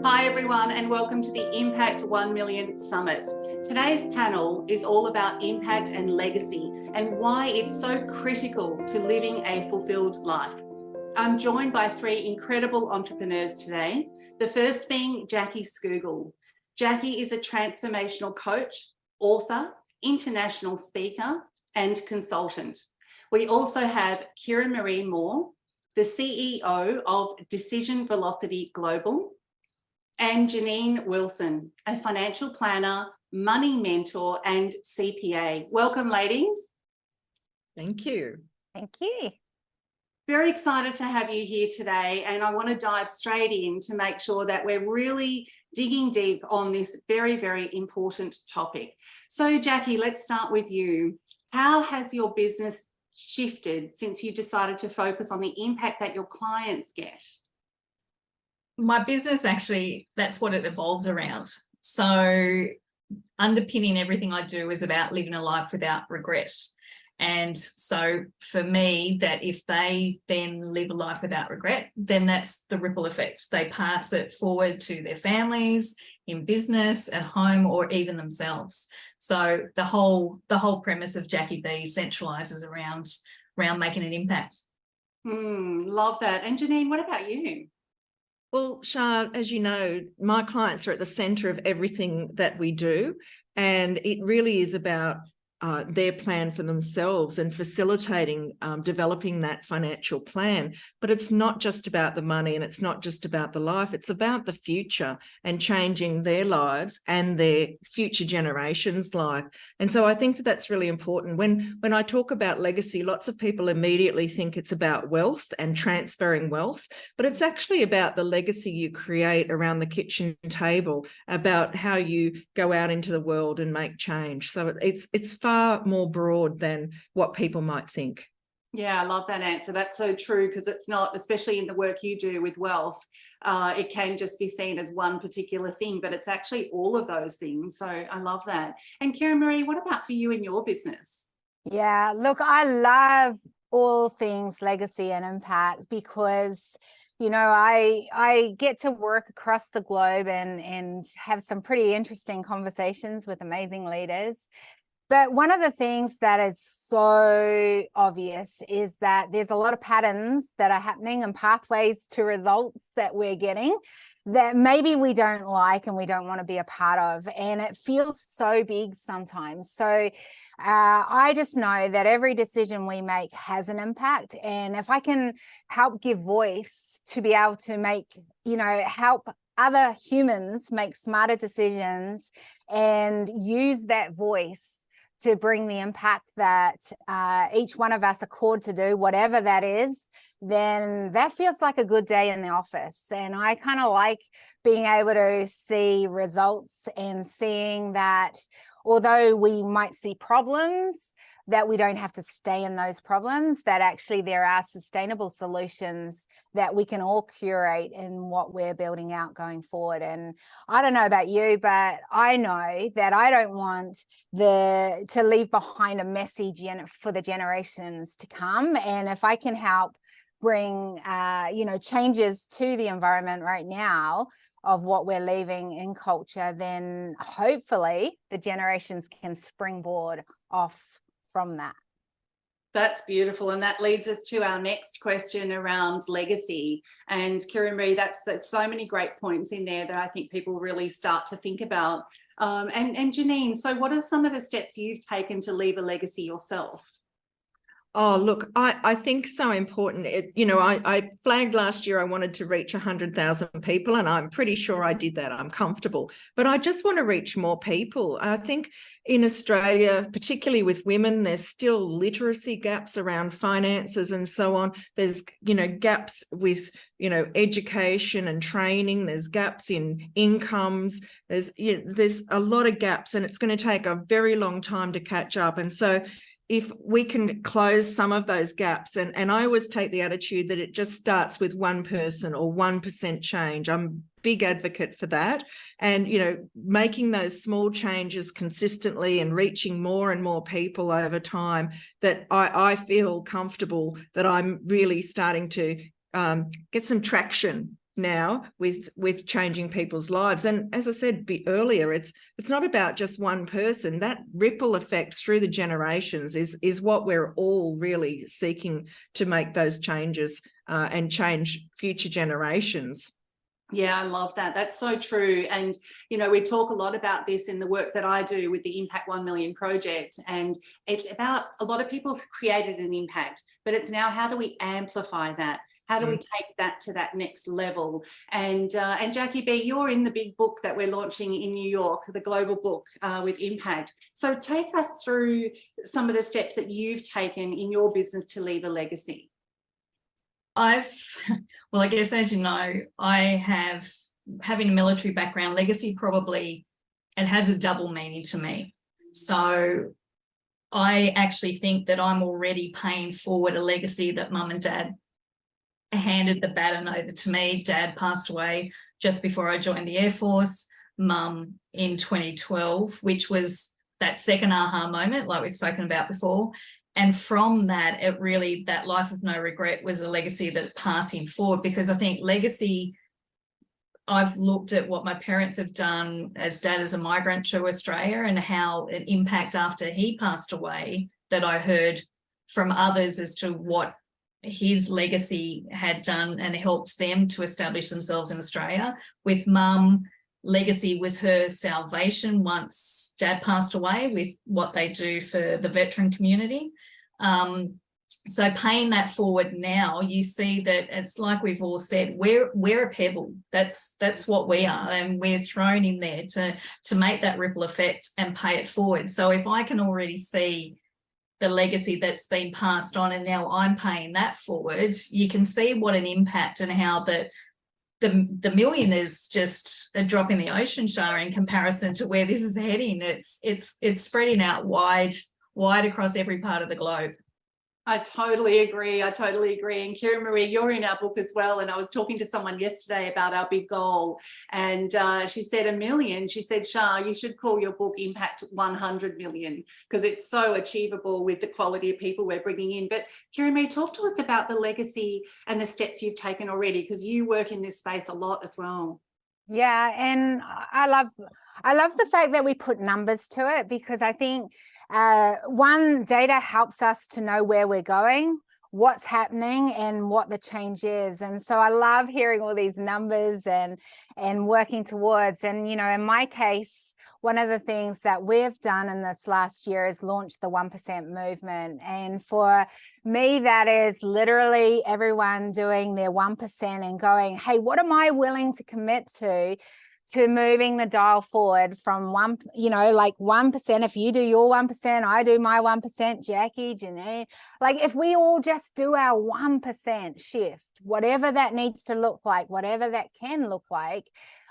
Hi everyone, and welcome to the Impact 1 Million Summit. Today's panel is all about impact and legacy and why it's so critical to living a fulfilled life. I'm joined by three incredible entrepreneurs today, the first being Jacqui Scougall. Jacqui is a transformational coach, author, international speaker, and consultant. We also have Kiri-Maree Moore, the CEO of Decision Velocity Global, and Genene Wilson, a financial planner, money mentor, and CPA. Welcome, ladies. Thank you. Thank you. Very excited to have you here today, and I want to dive straight in to make sure that we're really digging deep on this very, very important topic. So, Jacqui, let's start with you. How has your business shifted since you decided to focus on the impact that your clients get? My business, actually, that's what it evolves around. So underpinning everything I do is about living a life without regret. And so for me, that if they then live a life without regret, then that's the ripple effect. They pass it forward to their families, in business, at home, or even themselves. So the whole premise of Jacqui B centralizes around making an impact. Love that. And Genene, what about you? Well, Shar, as you know, my clients are at the centre of everything that we do, and it really is about their plan for themselves and facilitating developing that financial plan. But it's not just about the money and it's not just about the life, it's about the future and changing their lives and their future generations' life. And so I think that that's really important. When I talk about legacy, lots of people immediately think it's about wealth and transferring wealth, but it's actually about the legacy you create around the kitchen table, about how you go out into the world and make change. So it's far more broad than what people might think. Yeah, I love that answer. That's so true, because it's not, especially in the work you do with wealth, it can just be seen as one particular thing, but it's actually all of those things. So I love that. And Kiri-Maree, what about for you in your business? Yeah, look, I love all things legacy and impact because, you know, I get to work across the globe and have some pretty interesting conversations with amazing leaders. But one of the things that is so obvious is that there's a lot of patterns that are happening and pathways to results that we're getting that maybe we don't like and we don't want to be a part of. And it feels so big sometimes. So I just know that every decision we make has an impact. And if I can help give voice to be able to make, help other humans make smarter decisions and use that voice to bring the impact that each one of us are called to do, whatever that is, then that feels like a good day in the office. And I kind of like being able to see results and seeing that although we might see problems, that we don't have to stay in those problems, that actually there are sustainable solutions that we can all curate in what we're building out going forward. And I don't know about you, but I know that I don't want to leave behind a message for the generations to come. And if I can help bring, changes to the environment right now of what we're leaving in culture, then hopefully the generations can springboard off from that. That's beautiful. And that leads us to our next question around legacy. And Kiri-Maree, that's so many great points in there that I think people really start to think about. And Genene, so what are some of the steps you've taken to leave a legacy yourself? Oh, look, I think so important. I flagged last year I wanted to reach 100,000 people, and I'm pretty sure I did that. I'm comfortable. But I just want to reach more people. I think in Australia, particularly with women, there's still literacy gaps around finances and so on. There's, gaps with, education and training. There's gaps in incomes. There's a lot of gaps, and it's going to take a very long time to catch up. And so if we can close some of those gaps, and I always take the attitude that it just starts with one person or 1% change. I'm a big advocate for that. And, making those small changes consistently and reaching more and more people over time, that I feel comfortable that I'm really starting to get some traction now with changing people's lives. And as I said earlier, it's not about just one person. That ripple effect through the generations is what we're all really seeking to make those changes and change future generations. Yeah, I love that. That's so true. And, we talk a lot about this in the work that I do with the Impact 1 Million project. And it's about a lot of people have created an impact, but it's now how do we amplify that? How do we take that to that next level? And Jacqui B, you're in the big book that we're launching in New York, the global book with Impact. So take us through some of the steps that you've taken in your business to leave a legacy. I guess, as you know, having a military background, legacy probably, it has a double meaning to me. So I actually think that I'm already paying forward a legacy that Mum and Dad handed the baton over to me. Dad passed away just before I joined the Air Force, Mum in 2012, which was that second aha moment, like we've spoken about before. And from that, that life of no regret was a legacy that passing forward, because I think legacy, I've looked at what my parents have done as Dad as a migrant to Australia and how an impact after he passed away that I heard from others as to what his legacy had done and helped them to establish themselves in Australia. With Mum, legacy was her salvation once Dad passed away, with what they do for the veteran community. So paying that forward now, you see that it's like we've all said, we're a pebble. That's what we are, and we're thrown in there to make that ripple effect and pay it forward. So if I can already see the legacy that's been passed on and now I'm paying that forward, you can see what an impact and how the million is just a drop in the ocean, Shar, in comparison to where this is heading. It's spreading out wide across every part of the globe. I totally agree. And Kiri-Maree, you're in our book as well. And I was talking to someone yesterday about our big goal. And she said 1 million. She said, Shar, you should call your book Impact 100 Million, because it's so achievable with the quality of people we're bringing in. But Kiri-Maree, talk to us about the legacy and the steps you've taken already, because you work in this space a lot as well. Yeah, and I love the fact that we put numbers to it, because I think one, data helps us to know where we're going, what's happening, and what the change is. And so I love hearing all these numbers and working towards. And in my case, one of the things that we've done in this last year is launch the 1% movement. And for me, that is literally everyone doing their 1% and going, hey, what am I willing to commit to moving the dial forward from 1%, like 1%. If you do your 1%, I do my 1%, Jacqui, Genene, like if we all just do our 1% shift, whatever that needs to look like, whatever that can look like,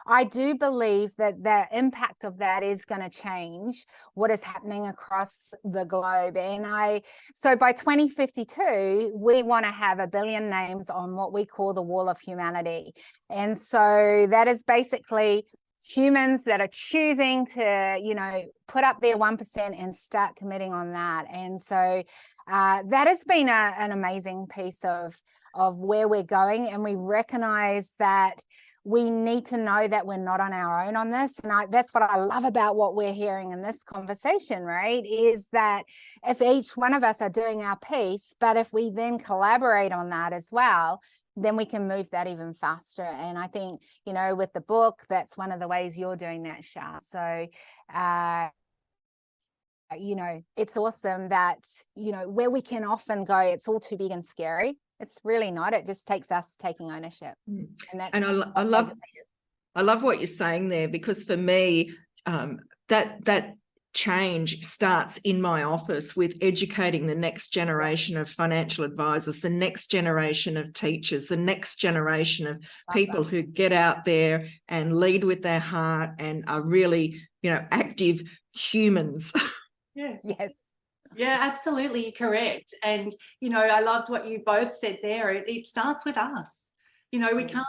I do believe that the impact of that is going to change what is happening across the globe. And so by 2052, we want to have 1 billion names on what we call the wall of humanity. And so that is basically humans that are choosing to, put up their 1% and start committing on that. And so that has been an amazing piece of where we're going. And we recognize that we need to know that we're not on our own on this. And that's what I love about what we're hearing in this conversation, right? Is that if each one of us are doing our piece, but if we then collaborate on that as well, then we can move that even faster. And I think, with the book, that's one of the ways you're doing that, Shar. So, it's awesome that, where we can often go, it's all too big and scary. It's really not. It just takes us taking ownership. And I love what you're saying there, because for me, that change starts in my office with educating the next generation of financial advisors, the next generation of teachers, the next generation of people who get out there and lead with their heart and are really, active humans. Yes. Yes. Yeah, absolutely correct. And, I loved what you both said there. It starts with us. You know, we can't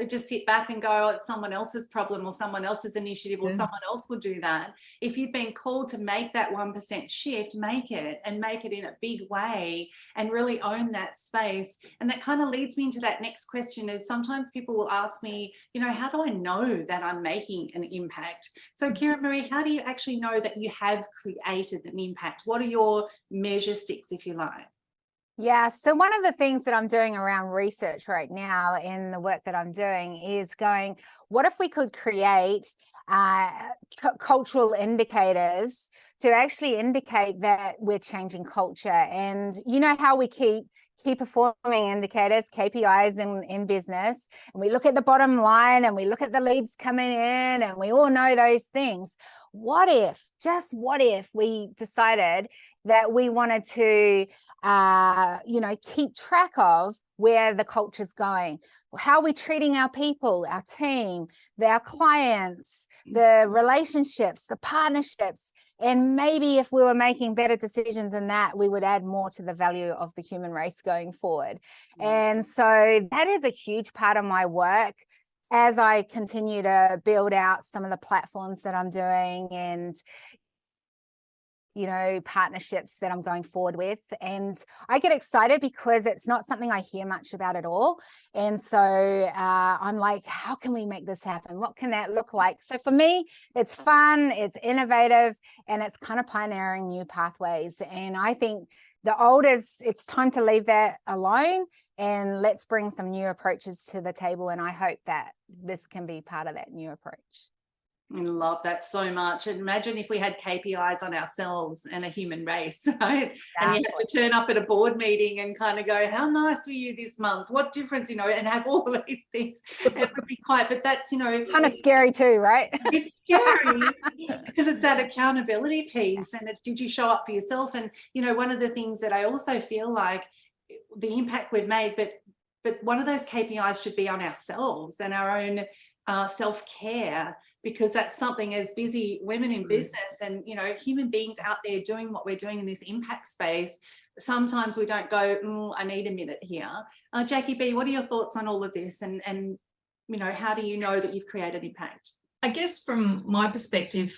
just sit back and go, oh, it's someone else's problem or someone else's initiative or someone else will do that. If you've been called to make that 1% shift, make it, and make it in a big way and really own that space. And that kind of leads me into that next question is sometimes people will ask me, you know, how do I know that I'm making an impact? So Kiri-Maree, how do you actually know that you have created an impact? What are your measure sticks, if you like? Yeah, so one of the things that I'm doing around research right now in the work that I'm doing is going, what if we could create cultural indicators to actually indicate that we're changing culture? And you know how we keep key performing indicators, KPIs in business, and we look at the bottom line and we look at the leads coming in and we all know those things. What if, just what if we decided that we wanted to, you know, keep track of where the culture's going, how are we treating our people, our team, our clients, the relationships, the partnerships, and maybe if we were making better decisions in that, we would add more to the value of the human race going forward. And so that is a huge part of my work as I continue to build out some of the platforms that I'm doing and, you know, partnerships that I'm going forward with. And I get excited because it's not something I hear much about at all. And so I'm like, how can we make this happen? What can that look like? So for me, it's fun, it's innovative, and it's kind of pioneering new pathways. And I think the old it's time to leave that alone and let's bring some new approaches to the table. And I hope that this can be part of that new approach. I love that so much. And imagine if we had KPIs on ourselves and a human race, right? Exactly. And you had to turn up at a board meeting and kind of go, how nice were you this month? What difference, you know, and have all these things. It would be quite, but that's, you know. Kind of scary too, right? It's scary because it's that accountability piece and it's, did you show up for yourself? And, you know, one of the things that I also feel like the impact we've made, but one of those KPIs should be on ourselves and our own self-care, because that's something as busy women in business and, you know, human beings out there doing what we're doing in this impact space, sometimes we don't go, I need a minute here. Jacqui B, what are your thoughts on all of this? And, you know, how do you know that you've created impact? I guess from my perspective,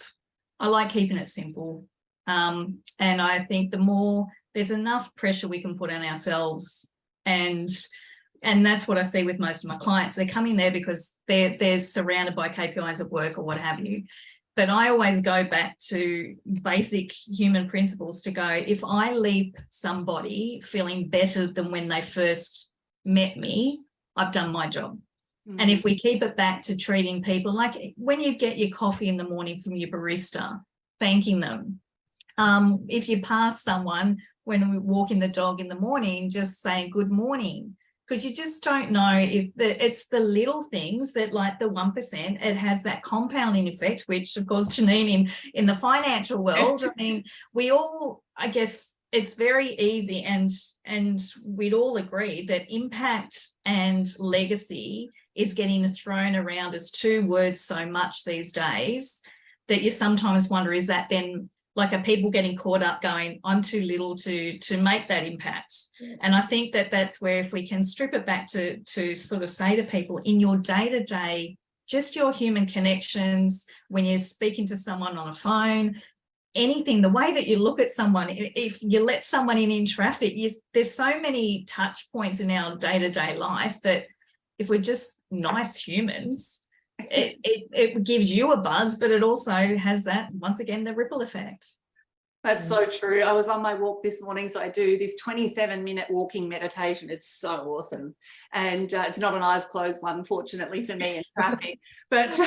I like keeping it simple. And I think the more there's enough pressure we can put on ourselves, and that's what I see with most of my clients. They come in there because they're surrounded by KPIs at work or what have you. But I always go back to basic human principles to go, if I leave somebody feeling better than when they first met me, I've done my job. Mm-hmm. And if we keep it back to treating people, like when you get your coffee in the morning from your barista, thanking them. If you pass someone when we walk in the dog in the morning, just saying good morning. Because you just don't know if it's the little things that, like the 1%, it has that compounding effect, which of course, Genene, in the financial world, I mean, we all, I guess it's very easy and we'd all agree that impact and legacy is getting thrown around as two words so much these days that you sometimes wonder, is that then, like, are people getting caught up going, I'm too little to make that impact? Yes. And I think that that's where, if we can strip it back to sort of say to people in your day-to-day, just your human connections, when you're speaking to someone on a phone, anything, the way that you look at someone, if you let someone in traffic, there's so many touch points in our day-to-day life that if we're just nice humans, it gives you a buzz, but it also has that, once again, the ripple effect. That's so true. I was on my walk this morning, so I do this 27-minute walking meditation. It's so awesome. And it's not an eyes closed one, fortunately for me in traffic, but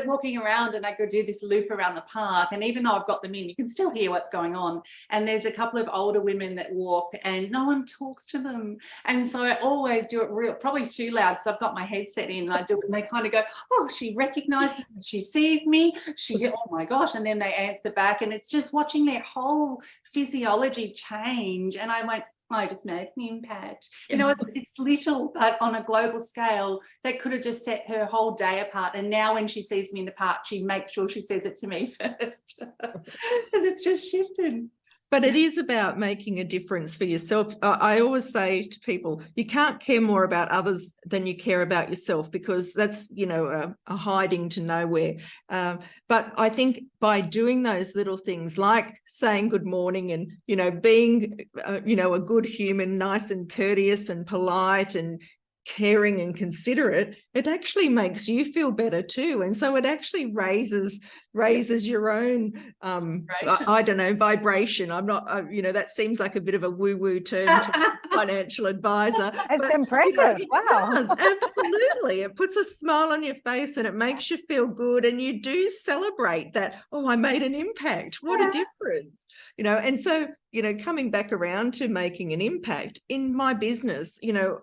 walking around, and I could do this loop around the park. And even though I've got them in, you can still hear what's going on. And there's a couple of older women that walk and no one talks to them. And so I always do it probably too loud because I've got my headset in and I do it and they kind of go, oh, she recognizes me, she sees me, oh my gosh. And then they answer back, and it's just watching their whole physiology change. And I went, I just made an impact. You know, it's little, but on a global scale, that could have just set her whole day apart. And now when she sees me in the park, she makes sure she says it to me first because it's just shifted. But it is about making a difference for yourself. I always say to people, you can't care more about others than you care about yourself, because that's, you know, a hiding to nowhere. But I think by doing those little things like saying good morning and, you know, being, you know, a good human, nice and courteous and polite and caring and considerate, it actually makes you feel better too. And so it actually raises your own I don't know, vibration. I'm not you know, that seems like a bit of a woo-woo term to a financial advisor. It's impressive. You know, Wow. it does, absolutely. It puts a smile on your face and it makes you feel good, and you do celebrate that, oh, I made an impact, what a difference, you know. And so, you know, coming back around to making an impact in my business, you know,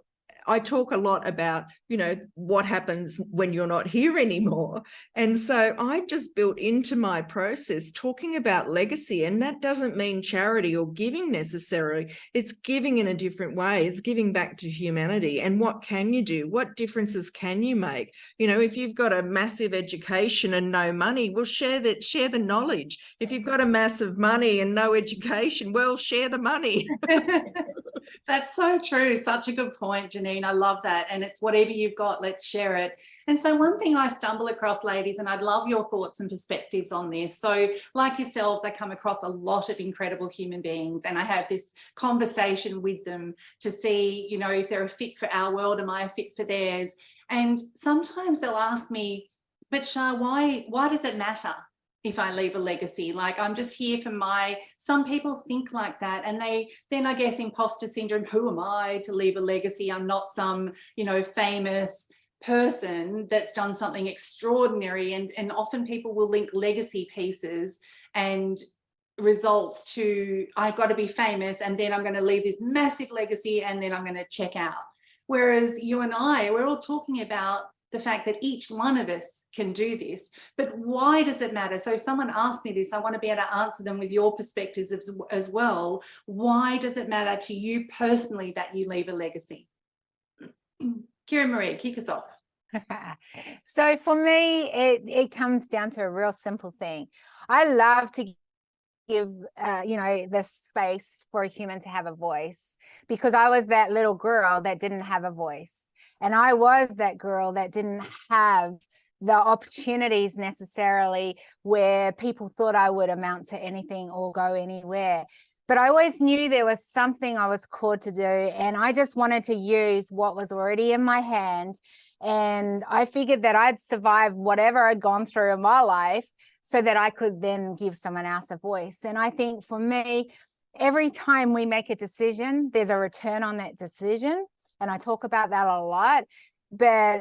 I talk a lot about, you know, what happens when you're not here anymore. And so I just built into my process talking about legacy, and that doesn't mean charity or giving necessarily. It's giving in a different way. It's giving back to humanity. And what can you do? What differences can you make? You know, if you've got a massive education and no money, well, share the knowledge. If you've got a massive money and no education, well, share the money. That's so true. Such a good point, Genene. I love that. And it's whatever you've got, let's share it. And so one thing I stumble across, ladies, and I'd love your thoughts and perspectives on this. So like yourselves, I come across a lot of incredible human beings, and I have this conversation with them to see, you know, if they're a fit for our world, am I a fit for theirs? And sometimes they'll ask me, but Shar, why does it matter if I leave a legacy? Like, I'm just here for some people think like that, and then I guess imposter syndrome, who am I to leave a legacy? I'm not some, you know, famous person that's done something extraordinary. And often people will link legacy pieces and results to, I've got to be famous, and then I'm going to leave this massive legacy, and then I'm going to check out. Whereas you and I, we're all talking about the fact that each one of us can do this, but why does it matter? So if someone asks me this, I want to be able to answer them with your perspectives as well. Why does it matter to you personally that you leave a legacy? Kiri-Maree, kick us off. So for me, it comes down to a real simple thing. I love to give, you know, the space for a human to have a voice, because I was that little girl that didn't have a voice. And I was that girl that didn't have the opportunities necessarily where people thought I would amount to anything or go anywhere. But I always knew there was something I was called to do, and I just wanted to use what was already in my hand. And I figured that I'd survive whatever I'd gone through in my life so that I could then give someone else a voice. And I think for me, every time we make a decision, there's a return on that decision. And I talk about that a lot. But,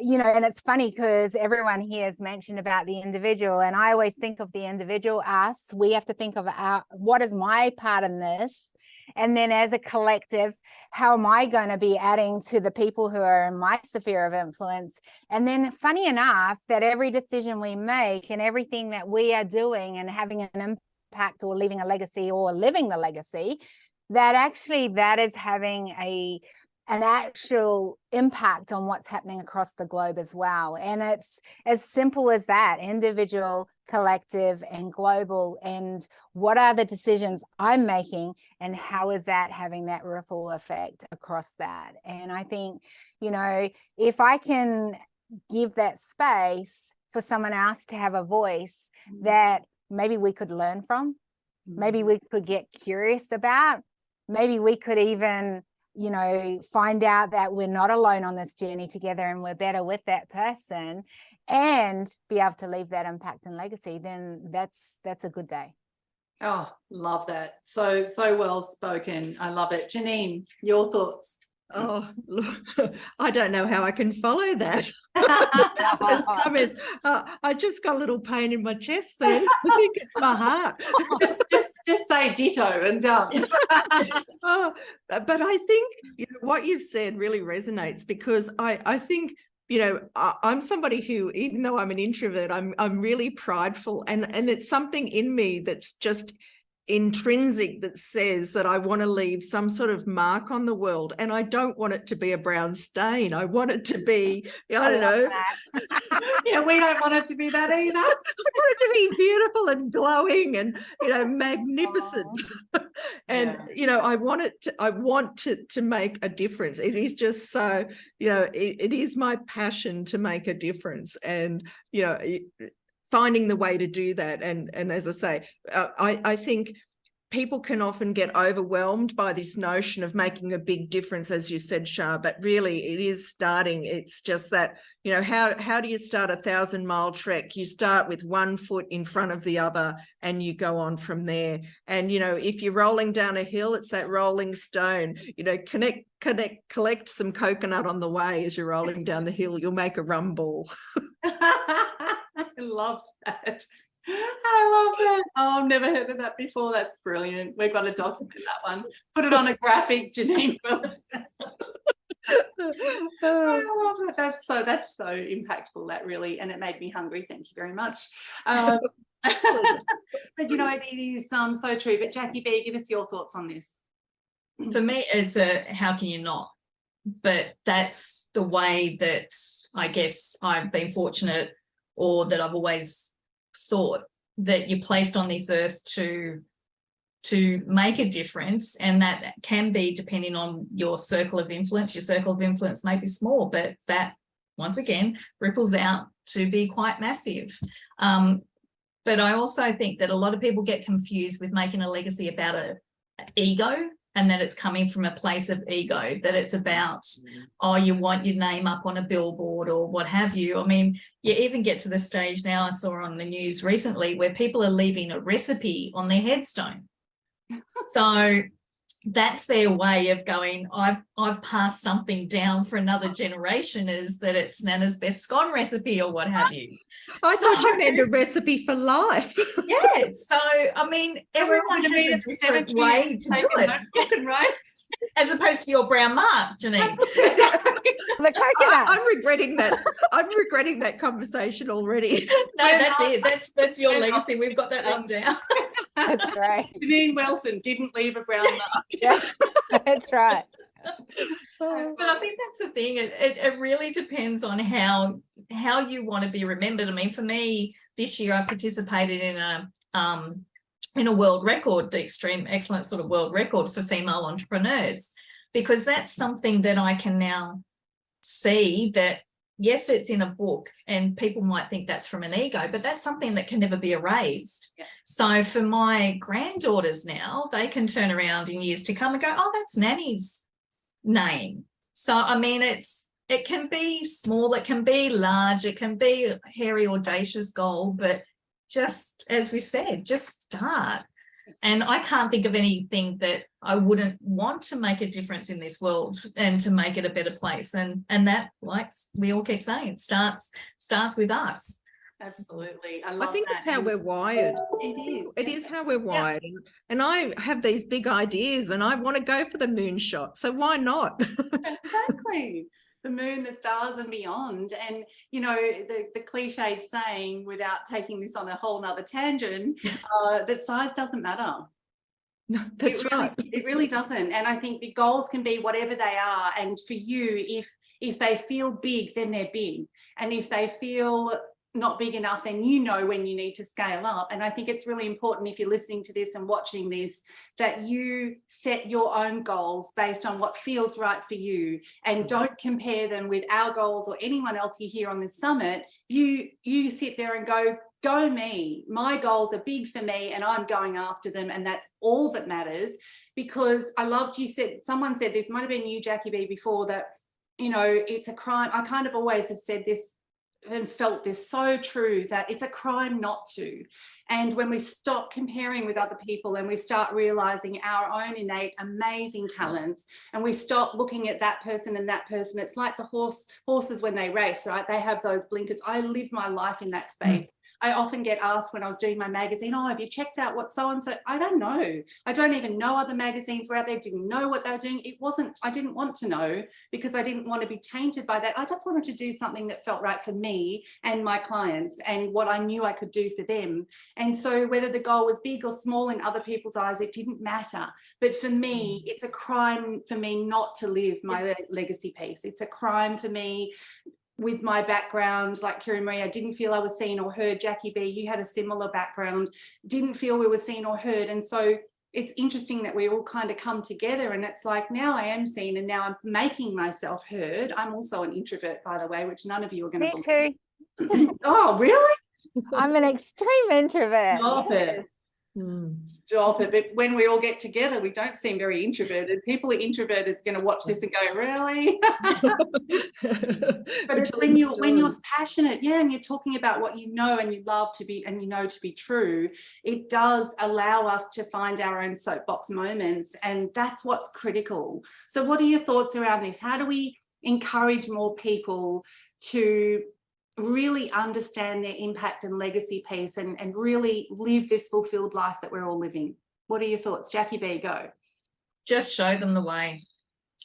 you know, and it's funny because everyone here has mentioned about the individual, and I always think of the individual, us. We have to think of what is my part in this? And then as a collective, how am I going to be adding to the people who are in my sphere of influence? And then funny enough, that every decision we make and everything that we are doing and having an impact or leaving a legacy or living the legacy, that actually that is having an actual impact on what's happening across the globe as well. And it's as simple as that: individual, collective, and global. And what are the decisions I'm making, and how is that having that ripple effect across that? And I think, you know, if I can give that space for someone else to have a voice that maybe we could learn from, maybe we could get curious about, maybe we could even, you know, find out that we're not alone on this journey together and we're better with that person, and be able to leave that impact and legacy, then that's a good day. Oh, love that. So well spoken. I love it. Genene, your thoughts? Oh, look, I don't know how I can follow that. Comments. I just got a little pain in my chest then. I think it's my heart. just say ditto and done. But I think, you know, what you've said really resonates, because I think, you know, I'm somebody who, even though I'm an introvert, I'm really prideful, and it's something in me that's just intrinsic that says that I want to leave some sort of mark on the world, and I don't want it to be a brown stain. I want it to be, I don't know. Yeah, we don't want it to be that either. I want it to be beautiful and glowing and, you know, magnificent. And, you know, I want to make a difference. It is just so, you know, it is my passion to make a difference, and, you know, finding the way to do that. And as I say, I think people can often get overwhelmed by this notion of making a big difference, as you said, Shar, but really it is starting. It's just that, you know, how do you start a 1,000-mile trek? You start with one foot in front of the other and you go on from there. And, you know, if you're rolling down a hill, it's that rolling stone, you know, collect some coconut on the way as you're rolling down the hill, you'll make a rum ball. I loved that. I love that. Oh, I've never heard of that before. That's brilliant. We've got to document that one. Put it on a graphic, Genene Wilson. I love it. That's so impactful, that really, and it made me hungry. Thank you very much. But you know, it is so true. But Jacqui B, give us your thoughts on this. For me, it's a how can you not? But that's the way that I guess I've been fortunate, or that I've always thought, that you're placed on this earth to make a difference, and that can be depending on your circle of influence. Your circle of influence may be small, but that once again ripples out to be quite massive. But I also think that a lot of people get confused with making a legacy about an ego, and that it's coming from a place of ego, that it's about, oh, you want your name up on a billboard or what have you. I mean, you even get to the stage now, I saw on the news recently, where people are leaving a recipe on their headstone. So that's their way of going, I've passed something down for another generation, is that it's Nana's best scone recipe or what have you. I thought you meant a recipe for life. Yeah, so I mean, everyone has a different way to do it, right? As opposed to your brown mark, Genene. The coconut. I'm regretting that. I'm regretting that conversation already. No, that's it. That's your legacy. We've got that one down. That's great. Genene Wilson didn't leave a brown mark. Yeah, that's right. But I think that's the thing. It really depends on how you want to be remembered. I mean, for me, this year I participated in a world record, the extreme excellence sort of world record for female entrepreneurs, because that's something that I can now see that, yes, it's in a book and people might think that's from an ego, but that's something that can never be erased. Yeah. So for my granddaughters now, they can turn around in years to come and go, oh, that's Nanny's name. So, I mean, it can be small, it can be large, it can be a hairy, audacious goal, but just, as we said, just start. And I can't think of anything that I wouldn't want to make a difference in this world and to make it a better place. And that, like we all keep saying, starts with us. Absolutely. I think it's how we're wired. It is. It is how we're wired. Yeah. And I have these big ideas and I want to go for the moonshot. So why not? Exactly. The moon, the stars and beyond. And, you know, the cliched saying, without taking this on a whole nother tangent, that size doesn't matter. No, that's right. It really doesn't. And I think the goals can be whatever they are. And for you, if they feel big, then they're big. And if they feel not big enough, then you know when you need to scale up. And I think it's really important, if you're listening to this and watching this, that you set your own goals based on what feels right for you, and don't compare them with our goals or anyone else you hear on this summit. You sit there and go me. My goals are big for me and I'm going after them, and that's all that matters. Because I loved, you said, someone said this, might have been you, Jacqui B, before, that, you know, it's a crime. I kind of always have said this and felt this so true, that it's a crime not to. And when we stop comparing with other people and we start realizing our own innate amazing talents, and we stop looking at that person and that person, it's like the horses when they race, right? They have those blinkers. I live my life in that space. I often get asked when I was doing my magazine, oh, have you checked out what so-and-so? I don't know. I don't even know other magazines were out there, didn't know what they were doing. I didn't want to know because I didn't want to be tainted by that. I just wanted to do something that felt right for me and my clients and what I knew I could do for them. And so whether the goal was big or small in other people's eyes, it didn't matter. But for me, it's a crime for me not to live my legacy piece. It's a crime for me with my background, like Kiri-Maree, I didn't feel I was seen or heard. Jacqui B, you had a similar background, didn't feel we were seen or heard. And so it's interesting that we all kind of come together, and it's like, now I am seen and now I'm making myself heard. I'm also an introvert, by the way, which none of you are going to believe. Me too. Oh, really? I'm an extreme introvert. Stop it. Stop it. But when we all get together, we don't seem very introverted. People are introverted going to watch this and go, really? But it's when you're passionate, yeah, and you're talking about what you know and you love to be, and you know to be true, it does allow us to find our own soapbox moments, and that's what's critical. So what are your thoughts around this? How do we encourage more people to really understand their impact and legacy piece and really live this fulfilled life that we're all living? What are your thoughts? Jacqui B, go. Just show them the way.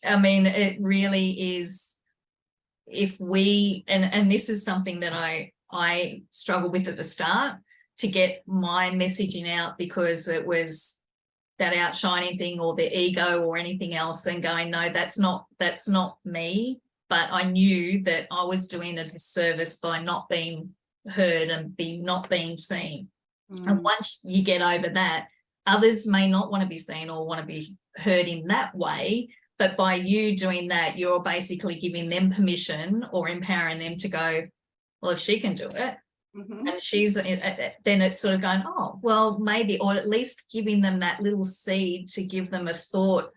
I mean, it really is, if we, and this is something that I struggled with at the start, to get my messaging out, because it was that outshining thing or the ego or anything else, and going, no, that's not me. But I knew that I was doing a disservice by not being heard and not being seen. And once you get over that, others may not want to be seen or want to be heard in that way. But by you doing that, you're basically giving them permission or empowering them to go, well, if she can do it, and she's, then it's sort of going, oh, well, maybe, or at least giving them that little seed to give them a thought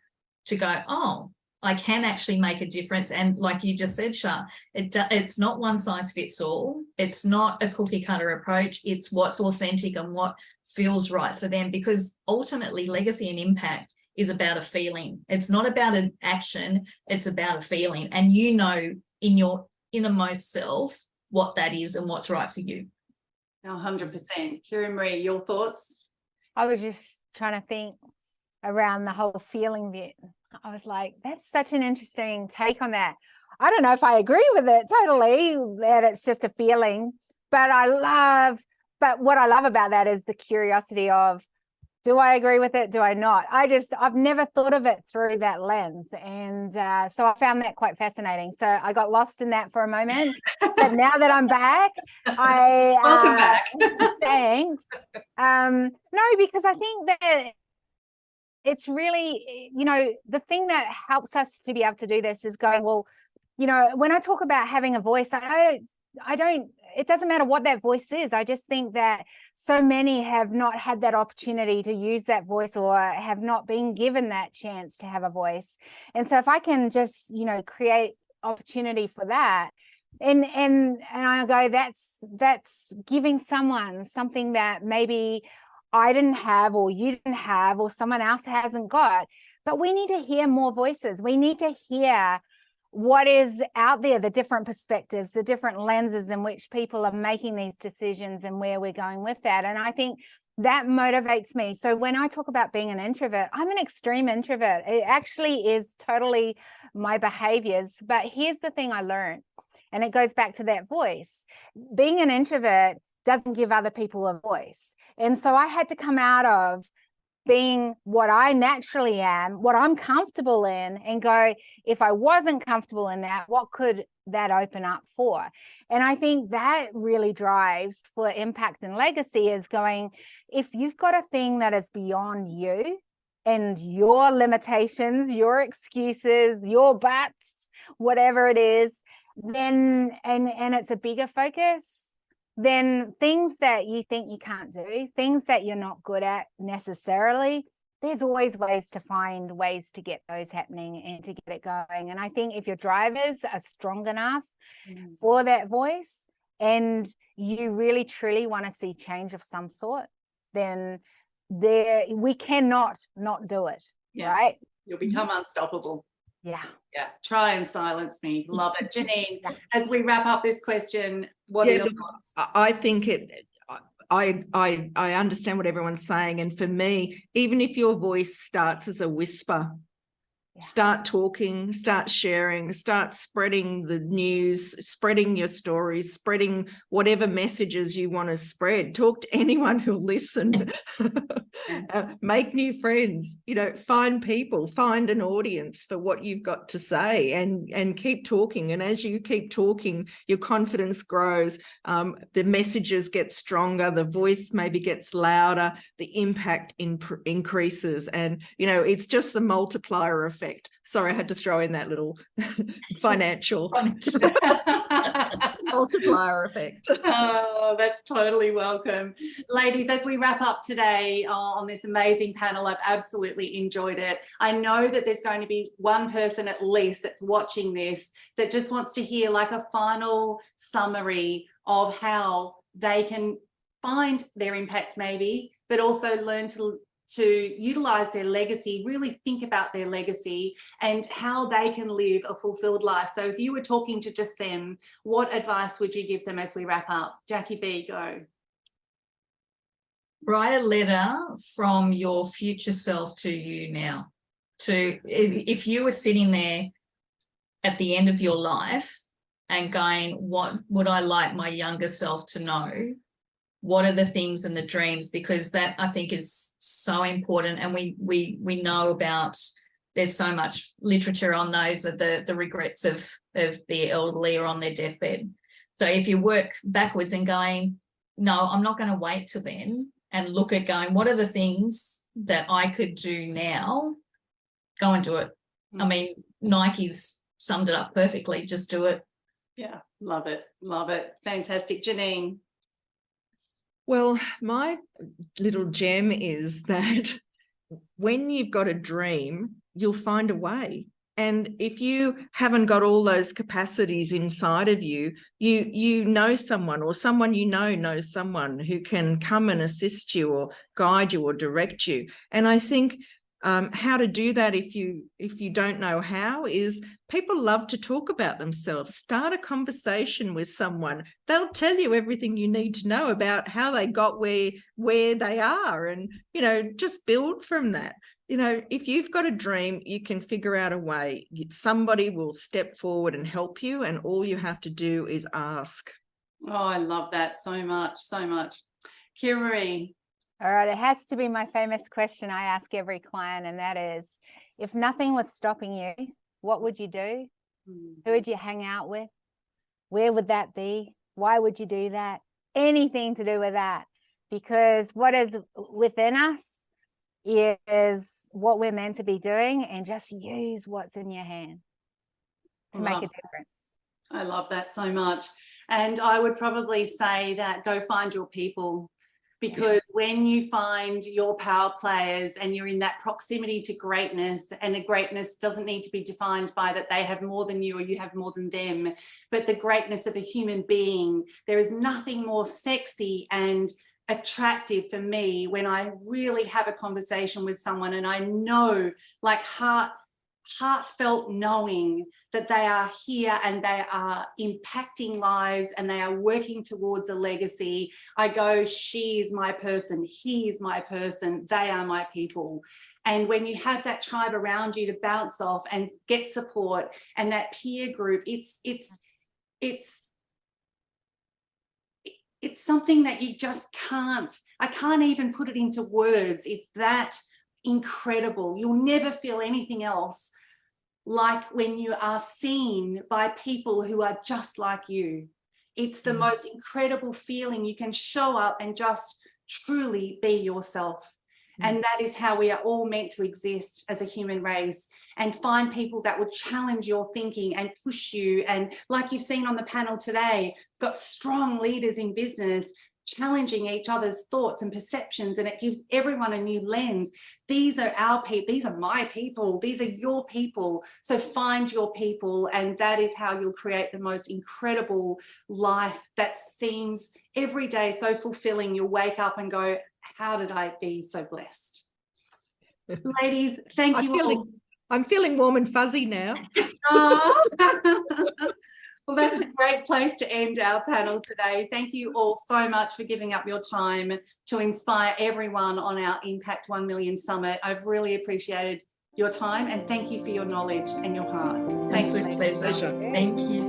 to go, oh, I can actually make a difference. And like you just said, Shar, it's not one size fits all. It's not a cookie cutter approach. It's what's authentic and what feels right for them, because ultimately legacy and impact is about a feeling. It's not about an action. It's about a feeling. And you know in your innermost self what that is and what's right for you. 100%. Kiri-Maree, your thoughts? I was just trying to think around the whole feeling bit. I was like, that's such an interesting take on that. I don't know if I agree with it totally, that it's just a feeling, but what I love about that is the curiosity of, do I agree with it? Do I not? I've never thought of it through that lens. And so I found that quite fascinating. So I got lost in that for a moment, but now that I'm back, Welcome back. Thanks. No, because I think that it's really, the thing that helps us to be able to do this is going, well, when I talk about having a voice, I don't, it doesn't matter what that voice is. I just think that so many have not had that opportunity to use that voice, or have not been given that chance to have a voice. And so if I can just, create opportunity for that, and I go, that's giving someone something that maybe I didn't have, or you didn't have, or someone else hasn't got. But we need to hear more voices. We need to hear what is out there, the different perspectives, the different lenses in which people are making these decisions, and where we're going with that. And I think that motivates me. So when I talk about being an introvert, I'm an extreme introvert. It actually is totally my behaviors. But here's the thing I learned, and it goes back to that voice. Being an introvert doesn't give other people a voice. And so I had to come out of being what I naturally am, what I'm comfortable in, and go, if I wasn't comfortable in that, what could that open up for? And I think that really drives for impact and legacy, is going, if you've got a thing that is beyond you and your limitations, your excuses, your buts, whatever it is, then, and it's a bigger focus, then things that you think you can't do, things that you're not good at necessarily, there's always ways to find ways to get those happening and to get it going. And I think if your drivers are strong enough for that voice, and you really truly want to see change of some sort, then we cannot not do it. Yeah. Right? You'll become unstoppable. Yeah. Yeah. Try and silence me. Love it. Genene, as we wrap up this question, what are your thoughts? I think I understand what everyone's saying. And for me, even if your voice starts as a whisper, start talking, start sharing, start spreading the news, spreading your stories, spreading whatever messages you want to spread. Talk to anyone who'll listen. Make new friends, find people, find an audience for what you've got to say, and keep talking. And as you keep talking, your confidence grows, the messages get stronger, the voice maybe gets louder, the impact increases. And, it's just the multiplier effect. Sorry, I had to throw in that little financial multiplier effect. Oh, that's totally welcome. Ladies, as we wrap up today on this amazing panel, I've absolutely enjoyed it. I know that there's going to be one person at least that's watching this that just wants to hear like a final summary of how they can find their impact maybe, but also learn to utilize their legacy, really think about their legacy and how they can live a fulfilled life. So if you were talking to just them, what advice would you give them as we wrap up? Jacqui B, go. Write a letter from your future self to you now. If you were sitting there at the end of your life and going, what would I like my younger self to know? What are the things and the dreams? Because that, I think, is so important. And we know about, there's so much literature on those, of the regrets of the elderly or on their deathbed. So if you work backwards and going, no, I'm not going to wait till then, and look at going, what are the things that I could do now? Go and do it. I mean, Nike's summed it up perfectly. Just do it. Yeah, love it. Love it. Fantastic. Genene. Well, my little gem is that when you've got a dream, you'll find a way. And if you haven't got all those capacities inside of you, you know someone, or someone knows someone who can come and assist you or guide you or direct you. And I think how to do that, if you don't know how, is people love to talk about themselves. Start a conversation with someone. They'll tell you everything you need to know about how they got where they are, and just build from that. If you've got a dream, you can figure out a way. Somebody will step forward and help you, and all you have to do is ask. Oh, I love that so much, so much. Kiri-Maree. All right, it has to be my famous question I ask every client, and that is, if nothing was stopping you, what would you do? Who would you hang out with? Where would that be? Why would you do that? Anything to do with that, because what is within us is what we're meant to be doing, and just use what's in your hand to make a difference. I love that so much. And I would probably say that go find your people. Because when you find your power players and you're in that proximity to greatness, and the greatness doesn't need to be defined by that they have more than you or you have more than them, but the greatness of a human being, there is nothing more sexy and attractive for me when I really have a conversation with someone and I know, like heartfelt knowing that they are here and they are impacting lives and they are working towards a legacy. I go, she is my person, he is my person, they are my people. And when you have that tribe around you to bounce off and get support, and that peer group, it's something that you just I can't even put it into words. It's that incredible. You'll never feel anything else like when you are seen by people who are just like you. It's the most incredible feeling. You can show up and just truly be yourself. And that is how we are all meant to exist as a human race, and find people that will challenge your thinking and push you. And like you've seen on the panel today, got strong leaders in business challenging each other's thoughts and perceptions, and it gives everyone a new lens. These are our people, these are my people, these are your people. So find your people, and that is how you'll create the most incredible life that seems every day so fulfilling. You'll wake up and go, how did I be so blessed? Ladies, thank you all. I'm feeling warm and fuzzy now. Well, that's a great place to end our panel today. Thank you all so much for giving up your time to inspire everyone on our Impact 1 Million Summit. I've really appreciated your time, and thank you for your knowledge and your heart. Thanks. Absolute pleasure. Thank you.